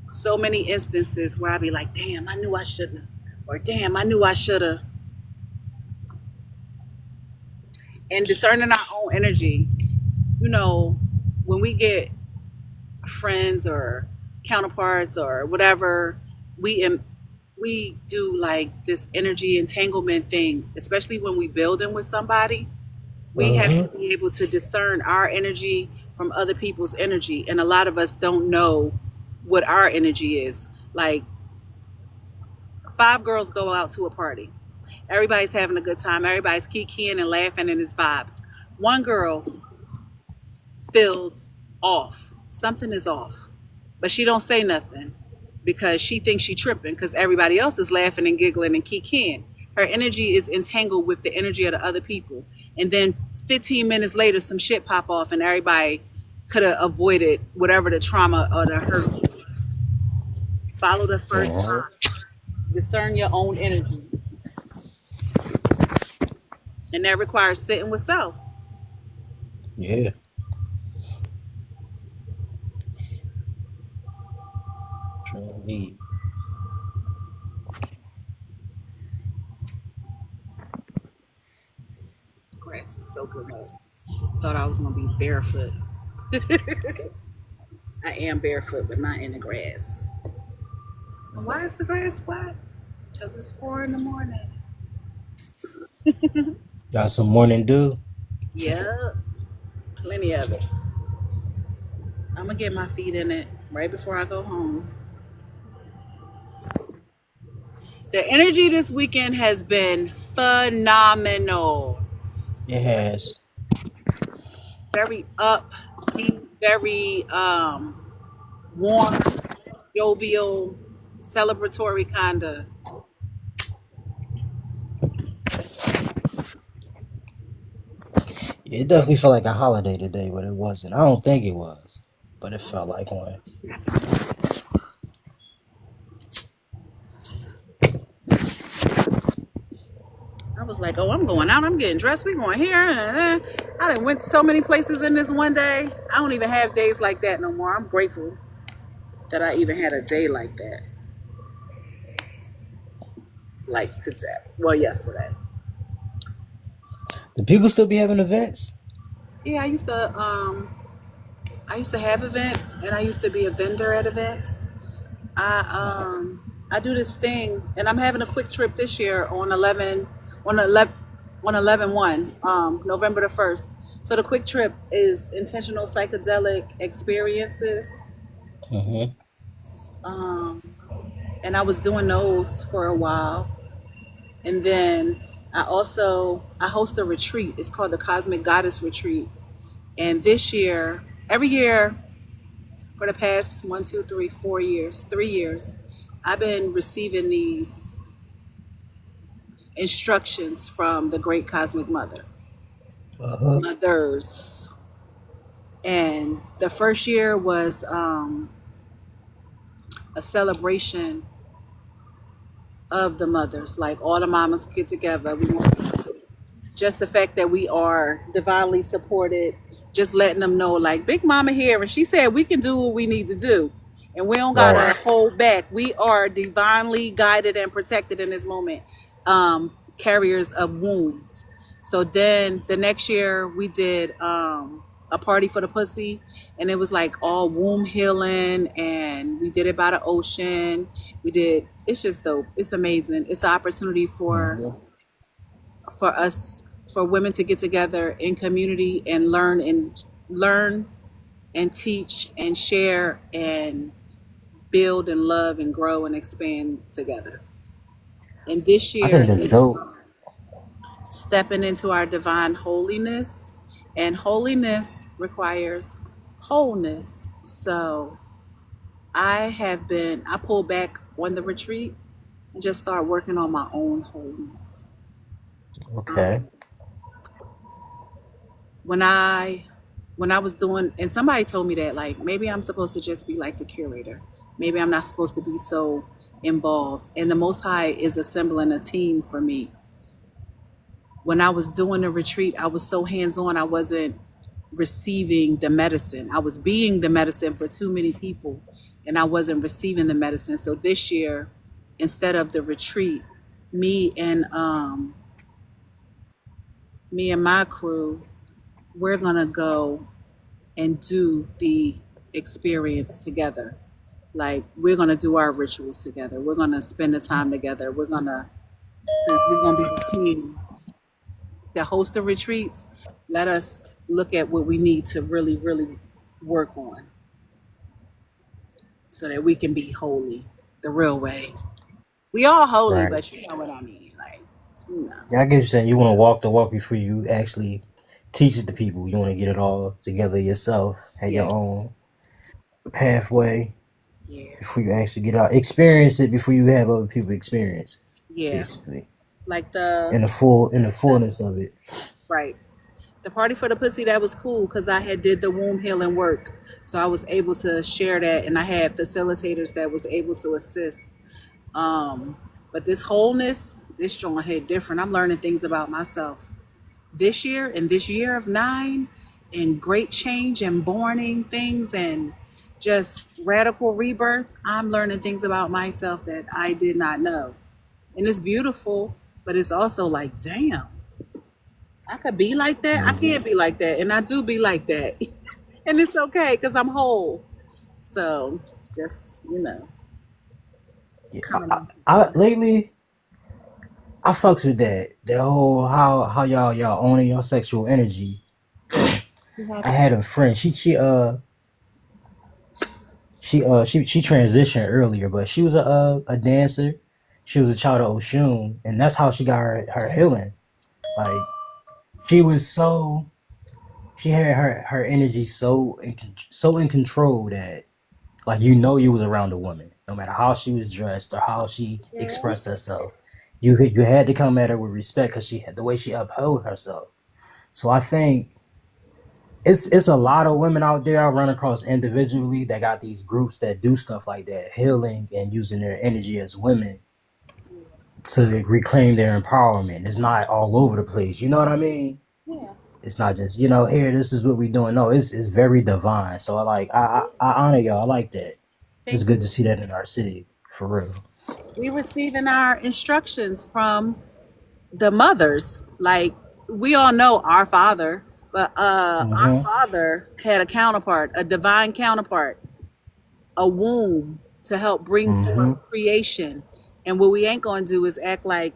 so many instances where I be like, damn, I knew I shouldn't have. or damn, I knew I should have. And discerning our own energy. You know, when we get friends or counterparts or whatever, we do like this energy entanglement thing, especially when we building with somebody. We have
Uh-huh.
to be able to discern our energy from other people's energy, and a lot of us don't know what our energy is. Like, five girls go out to a party. Everybody's having a good time. Everybody's kikiing and laughing, and it's vibes. One girl feels off. Something is off, but she don't say nothing because she thinks she tripping because everybody else is laughing and giggling and kikiing. Her energy is entangled with the energy of the other people, and then 15 minutes later, some shit pop off, and everybody could have avoided whatever the trauma or the hurt. Follow the first
Uh-huh.
sign. Discern your own energy, and that requires sitting with self.
Yeah. Truly.
Grass is so good though. Thought I was gonna be barefoot. I am barefoot, but not in the grass. And why is the grass wet? Because it's 4 in the morning.
Got some morning dew.
Yeah, plenty of it. I'm gonna get my feet in it right before I go home. The energy this weekend has been phenomenal.
It has.
Very upbeat, very warm, jovial, celebratory kinda.
It definitely felt like a holiday today, but it wasn't. I don't think it was, but it felt like one.
I was like, oh, I'm going out. I'm getting dressed. We going here. I done went so many places in this one day. I don't even have days like that no more. I'm grateful that I even had a day like that. Like today. Well, yesterday.
Do people still be having events?
Yeah, I used to have events, and I used to be a vendor at events. I do this thing, and I'm having a quick trip this year on 11 on 11/1, November the 1st. So the quick trip is intentional psychedelic experiences,
Mm-hmm.
um, and I was doing those for a while, and then I host a retreat. It's called the Cosmic Goddess Retreat, and this year, every year for the past 1, 2, 3, 4 years, 3 years, I've been receiving these instructions from the Great Cosmic Mother,
Uh-huh.
mothers. And the first year was a celebration of the mothers. Like all the mamas get together. Just the fact that we are divinely supported, just letting them know, like, Big Mama here, and she said we can do what we need to do. And we don't gotta
Right.
hold back. We are divinely guided and protected in this moment, carriers of wounds. So then the next year we did a party for the pussy, and it was like all womb healing, and we did it by the ocean. It's just dope. It's amazing. It's an opportunity
Mm-hmm.
for us, for women to get together in community and learn and teach and share and build and love and grow and expand together. And this
I think
year
that's
is
dope.
stepping into our divine holiness, and holiness requires wholeness. So I pulled back on the retreat and just start working on my own wholeness.
Okay.
when I when I was doing, and somebody told me that like maybe I'm supposed to just be like the curator. Maybe I'm not supposed to be so involved. And the Most High is assembling a team for me. When I was doing the retreat, I was so hands on. I wasn't receiving the medicine. I was being the medicine for too many people, and I wasn't receiving the medicine. So this year, instead of the retreat, me and me and my crew, we're gonna go and do the experience together. Like we're gonna do our rituals together. We're gonna spend the time together. We're gonna, since we're gonna be the team that host the retreats, let us look at what we need to really, really work on so that we can be holy the real way. We all holy,
Right.
but you know what I mean. Like, you know.
Yeah, I get you saying you want to walk the walk before you actually teach it to people. You want to get it all together yourself, have your
Yeah,
own pathway
yeah,
before you actually get out. Experience it before you have other people experience it,
yeah.
basically.
Like
In the fullness of it.
right. The party for the pussy, that was cool because I had did the womb healing work, so I was able to share that, and I had facilitators that was able to assist. Um, but this wholeness, this joint hit different. I'm learning things about myself this year, and this year of 9, and great change and borning things and just radical rebirth. I'm learning things about myself that I did not know, and it's beautiful. But it's also like, damn, I could be like that. I
Hmm.
can't be like that, and I do be like that, and it's okay because I'm whole. So just
Yeah,
coming into
I
that.
lately I fucks with that. The whole how y'all owning your sexual energy.
You have
I
to.
had a friend. She transitioned earlier, but she was a dancer. She was a child of Oshun, and that's how she got her healing. Like she was so she had her energy so in control that like you was around a woman, no matter how she was dressed or how she
Yeah.
expressed herself. You had to come at her with respect because she had the way she upheld herself. So I think it's a lot of women out there I run across individually that got these groups that do stuff like that, healing and using their energy as women to reclaim their empowerment. It's not all over the place. You know what I mean?
Yeah.
It's not just here. This is what we doing. No, it's very divine. So I honor y'all. I like that. It's
Thank
good to
you.
see that in our city for real.
We receiving our instructions from the mothers. Like we all know our father, but our
Hmm.
father had a counterpart, a divine counterpart, a womb to help bring
Hmm.
forth creation. And what we ain't gonna do is act like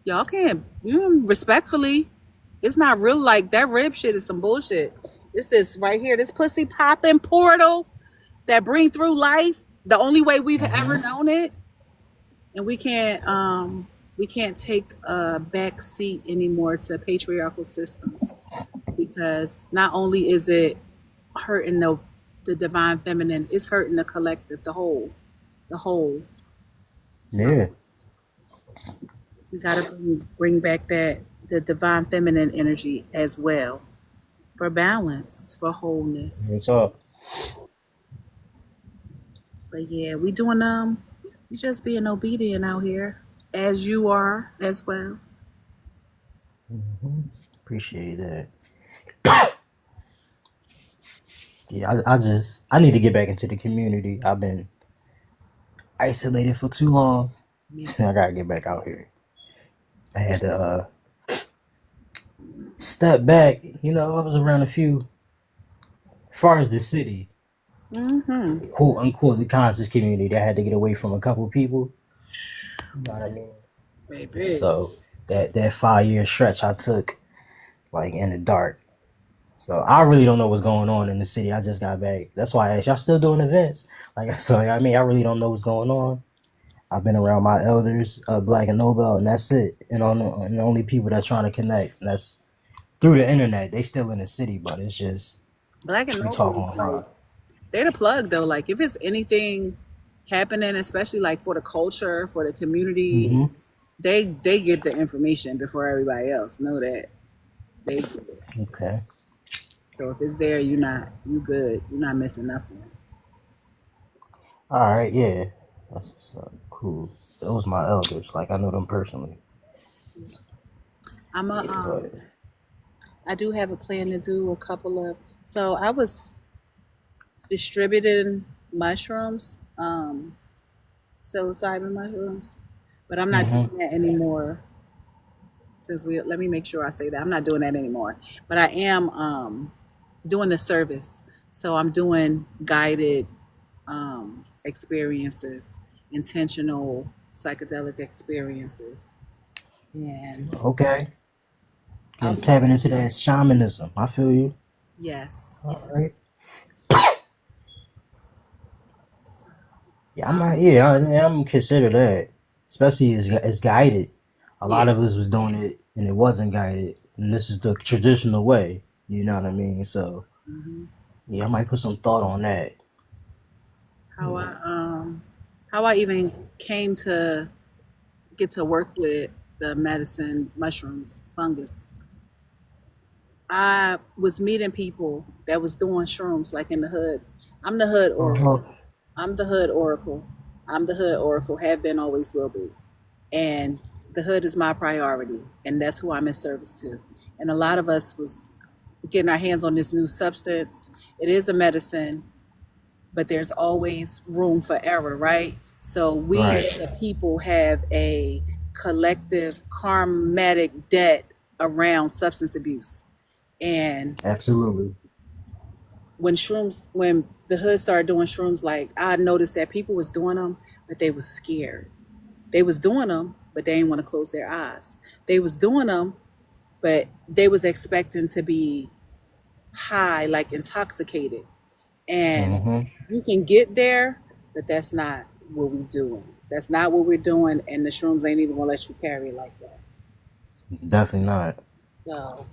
y'all can't respectfully. It's not real. Like that rib shit is some bullshit. It's this right here, this pussy popping portal that bring through life the only way we've ever
Hmm.
known it, and we can't take a back seat anymore to patriarchal systems because not only is it hurting the divine feminine, it's hurting the collective, the whole.
Yeah.
We got to bring back that the divine feminine energy as well for balance, for wholeness.
It's up.
But yeah, we just being obedient out here as you are as well.
Hmm. Appreciate that. Yeah, I need to get back into the community. I've been isolated for too long.
Me
I
too.
gotta get back out here. I had to step back. I was around a few. As far as the city,
Mm-hmm.
quote unquote, the conscious community, I had to get away from a couple people. You know what I mean?
Baby.
So that 5 year stretch I took like in the dark. So I really don't know what's going on in the city. I just got back. That's why I asked, y'all still doing events? Like so I mean I really don't know what's going on. I've been around my elders, Black and Nobel, and that's it. And the only people that's trying to connect, and that's through the internet. They still in the city, but it's just
Black and
we
Noble
talk
is like
online.
they're the plug though. Like if it's anything happening, especially like for the culture, for the community,
Hmm.
they get the information before everybody else. Know that they get it.
Okay.
So if it's there, you good. You're not missing nothing.
All right. Yeah. That's what's up. Cool. Those my elders. Like I know them personally.
I'm a
Yeah, but
I do have a plan to do a couple of. So I was distributing mushrooms, psilocybin mushrooms, but I'm not
Mm-hmm.
doing that anymore. Since we let me make sure I say that I'm not doing that anymore, but I am doing the service. So I'm doing guided experiences, intentional psychedelic experiences, and
Okay.
I'll
Getting
be
tapping into that shamanism. I feel you.
yes,
All right.
yes.
Yeah, I'm not. Yeah, I'm consider that, especially as guided. A
Yeah.
lot of us was doing it and it wasn't guided, and this is the traditional way. You know what I mean? So
hmm
yeah, I might put some thought on that.
How how I even came to get to work with the medicine mushrooms fungus. I was meeting people that was doing shrooms like in the hood. I'm the hood
Uh
oracle.
huh.
I'm the hood oracle. I'm the hood oracle. Have been, always will be. And the hood is my priority, and that's who I'm in service to. And a lot of us was getting our hands on this new substance. It is a medicine, but there's always room for error, right? So we
Right.
as a people have a collective karmatic debt around substance abuse. And
Absolutely.
when the hood started doing shrooms, like I noticed that people was doing them, but they was scared. They was doing them, but they didn't want to close their eyes. They was doing them, but they was expecting to be high, like intoxicated. And
Mm-hmm.
you can get there, but that's not what we're doing. That's not what we're doing, and the shrooms ain't even gonna let you carry it like that.
Definitely not.
So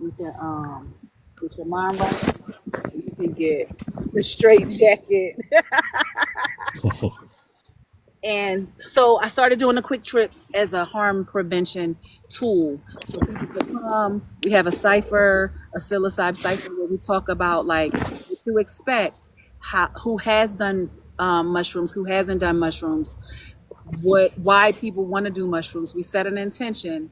you can get your mind right. You can get the straight jacket. And so I started doing the quick trips as a harm prevention tool. So people could come. We have a cipher, a psilocybe cipher, where we talk about like what to expect, how, who has done mushrooms, who hasn't done mushrooms, why people want to do mushrooms. We set an intention,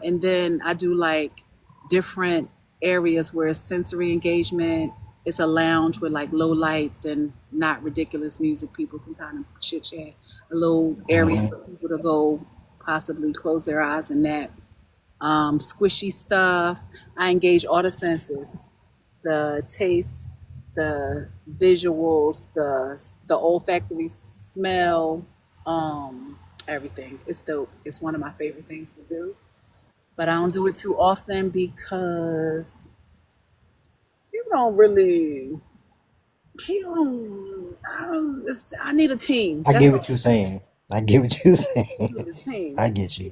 and then I do like different areas where it's sensory engagement. It's a lounge with like low lights and not ridiculous music. People can kind of chit chat. A little area
Mm-hmm.
for people to go possibly close their eyes and nap. Squishy stuff. I engage all the senses: the taste, the visuals, the olfactory smell, everything. It's dope. It's one of my favorite things to do, but I don't do it too often because you don't really. I need a team.
I
That's
get
all.
what you're saying. I get what you're
I
saying.
need a team
I get you.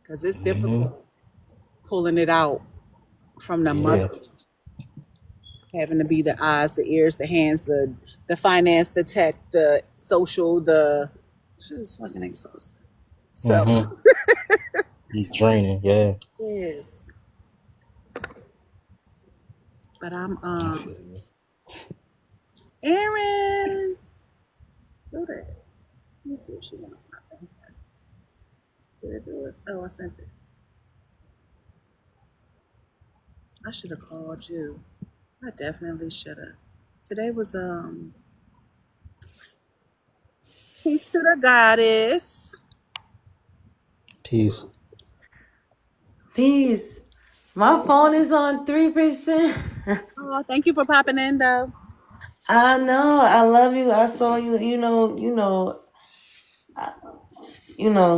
because it's
Mm-hmm.
difficult pulling it out from the
Yeah.
muscle, having to be the eyes, the ears, the hands, the finance, the tech, the social, the shit is fucking exhausting. So
Mm-hmm. You draining. Yeah.
yes, but I'm
I feel you.
Aaron. Do that. Let me see if she wants to pop in. Did I do it? Oh, I sent it. I should have called you. I definitely should have. Today was peace to the goddess.
Peace.
Peace. My phone is on 3%.
Oh, thank you for popping in though.
I know. I love you. I saw you.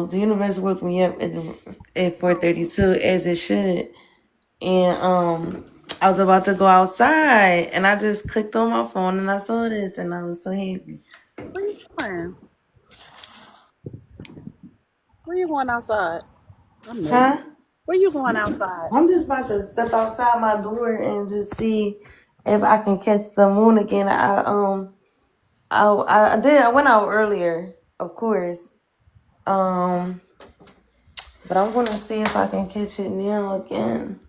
The universe woke me up at 4:32 as it should, and I was about to go outside, and I just clicked on my phone and I saw this, and I was so happy.
Where you going? Where you going outside? I'm nosy.
Huh?
Where you going outside?
I'm just about to step outside my door and just see if I can catch the moon again. I did. I went out earlier, of course. Um, but I'm gonna see if I can catch it now again.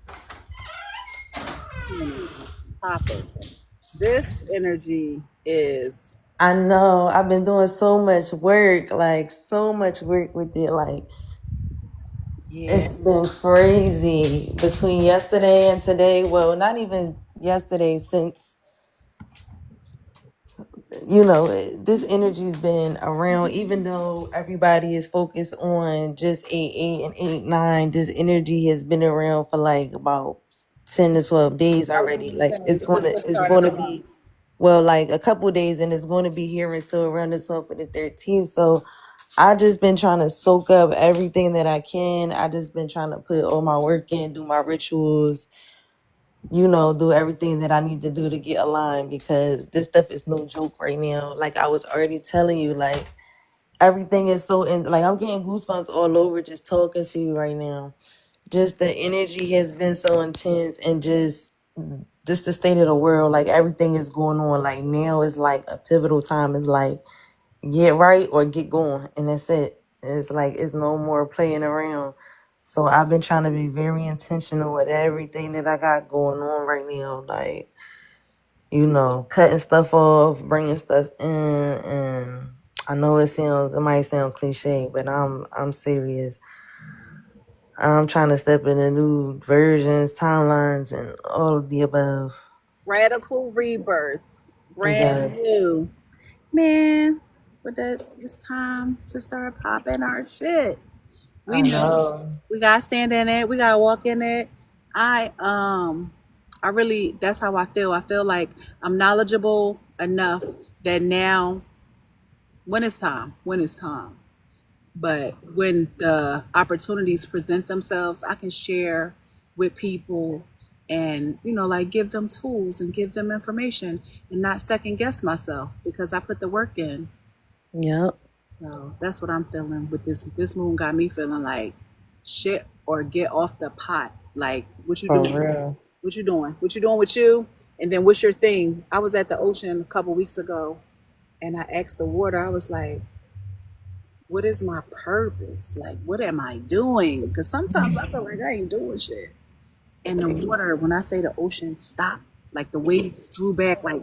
Popping. This energy is
I know I've been doing so much work, like so much work with it. Like
yeah.
it's been crazy between yesterday and today. Well, not even yesterday, since this energy's been around, even though everybody is focused on just 8-8 and 8-9. This energy has been around for like about 10 to 12 days
I was
already.
gonna
Like
say this what
it's
started
gonna
it off.
be, well, like a couple of days, and it's going to be here until around the 12th or the 13th. So I just been trying to soak up everything that I can. I just been trying to put all my work in, do my rituals, do everything that I need to do to get aligned, because this stuff is no joke right now. Like I was already telling you, like everything is so like I'm getting goosebumps all over just talking to you right now. Just the energy has been so intense, and just the state of the world, like everything is going on. Like now is like a pivotal time. It's like get right or get going, and that's it. It's like it's no more playing around. So I've been trying to be very intentional with everything that I got going on right now, like cutting stuff off, bringing stuff in, and I know it might sound cliche, but I'm serious. I'm trying to step into new versions, timelines, and all of the above.
Radical rebirth. Brand
Yes,
new. Man, but it's time to start popping our shit. We
I
know
know.
we gotta stand in it. We gotta walk in it. I really, that's how I feel. I feel like I'm knowledgeable enough that now, when it's time. But when the opportunities present themselves, I can share with people and, like give them tools and give them information and not second guess myself because I put the work in.
Yep,
So that's what I'm feeling with this. This moon got me feeling like shit or get off the pot. Like, what you
for
doing?
real.
What you doing? What you doing with you? And then what's your thing? I was at the ocean a couple weeks ago and I asked the water, I was like, what is my purpose? Like, what am I doing? Because sometimes I feel like I ain't doing shit. And the water, when I say the ocean stopped, like the waves drew back, like,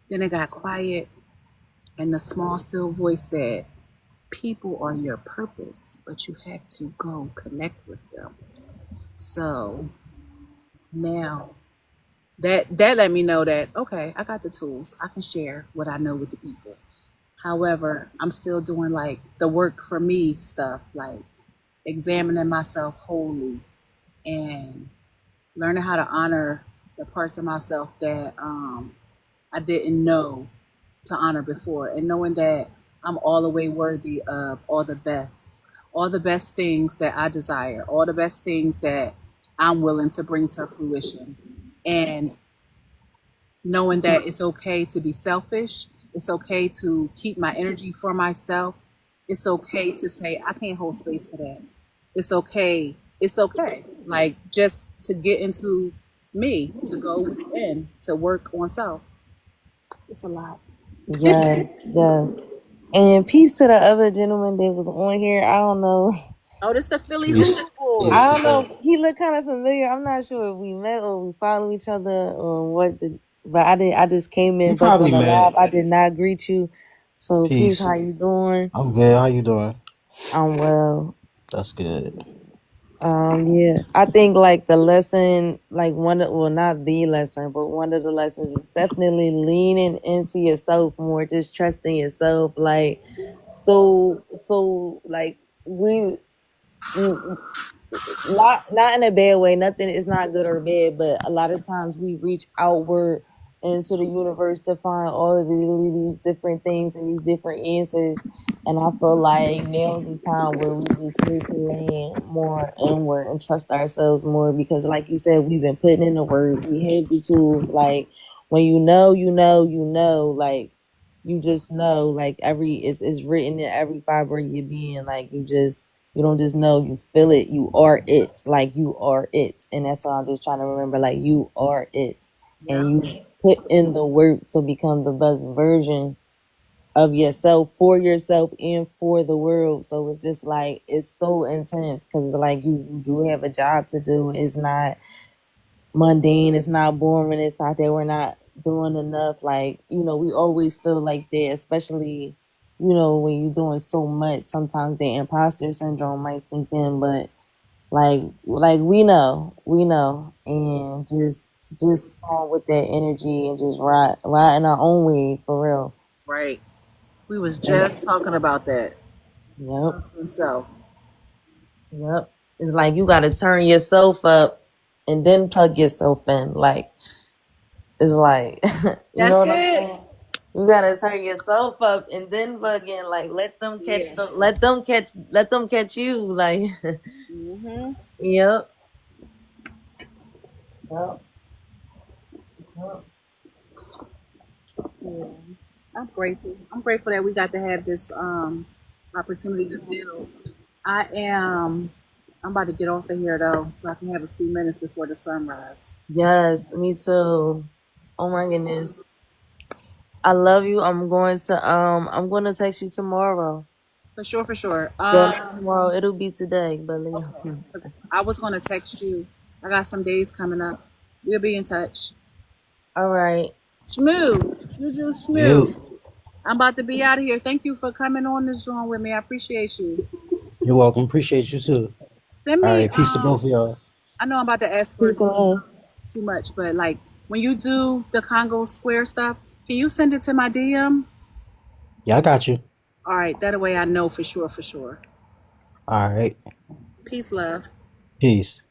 then it got quiet. And the small, still voice said, people are your purpose, but you have to go connect with them. So now that let me know that, okay, I got the tools. I can share what I know with the people. However, I'm still doing like the work for me stuff, like examining myself wholly and learning how to honor the parts of myself that I didn't know to honor before, and knowing that I'm all the way worthy of all the best things that I desire, all the best things that I'm willing to bring to fruition. And knowing that it's okay to be selfish, it's okay to keep my energy for myself, it's okay to say, I can't hold space for that. It's okay. It's okay. Like just to get into me, to go within, to work on self. It's a lot.
Yes, yes. And peace to the other gentleman that was on here. I don't know.
Oh, this the Philly Hoodoo
Peace.
Bul.
Peace
I
for
don't know.
sure.
He looked kind of familiar. I'm not sure if we met or we follow each other or what. But I did. I just came
We
in busting
probably
the
met.
live. I did not greet you. So peace.
Peace.
How you doing?
I'm good. How you doing?
I'm well.
That's good.
Yeah. I think like the lesson, like well, not the lesson, but one of the lessons is definitely leaning into yourself more, just trusting yourself. Like so, like we not in a bad way. Nothing is not good or bad, but a lot of times we reach outward into the universe to find all of these different things and these different answers. And I feel like now is the time where we just need to lean more inward and trust ourselves more, because, like you said, we've been putting in the work. We have the tools. Like when like you just know, like it's written in every fiber of your being. Like you don't just know, you feel it. You are it. Like you are it. And that's what I'm just trying to remember. Like you are it.
Yeah.
And you put in the work to become the best version of yourself, for yourself and for the world. So it's just like it's so intense, because it's like you do have a job to do. It's not mundane, it's not boring, it's not that we're not doing enough. Like, we always feel like that, especially, when you're doing so much. Sometimes the imposter syndrome might sink in, but like we know, and just just fall with that energy and just ride in our own way for real.
Right. We was
Yep.
just talking about that.
Yep.
And self.
Yep. It's like you gotta turn yourself up and then plug yourself in. Like it's like you know
That's
what I'm
it.
saying? You gotta turn yourself up and then plug in. Like
Yeah.
let them catch you. Like
Mm-hmm.
yep. Yep. Yep.
Yeah. I'm grateful. I'm grateful that we got to have this opportunity to build. I am. I'm about to get off of here though, so I can have a few minutes before the sunrise.
Yes, me too. Oh my goodness. I love you. I'm gonna text you tomorrow.
For sure, for sure.
Well, not tomorrow. It'll be today, but
Okay. 'Cause I was gonna text you. I got some days coming up. We'll be in touch.
all right.
Shmoo, Juju
You.
Smu. I'm about to be out of here. Thank you for coming on this joint with me. I appreciate you.
You're welcome. Appreciate you too.
Send
All
me.
right. Peace to both of y'all.
I know I'm about to ask for
Peace and love.
too much, but like when you do the Congo Square stuff, can you send it to my DM?
Yeah, I got you.
All right, that way I know for sure, for sure.
All right.
Peace, love.
Peace.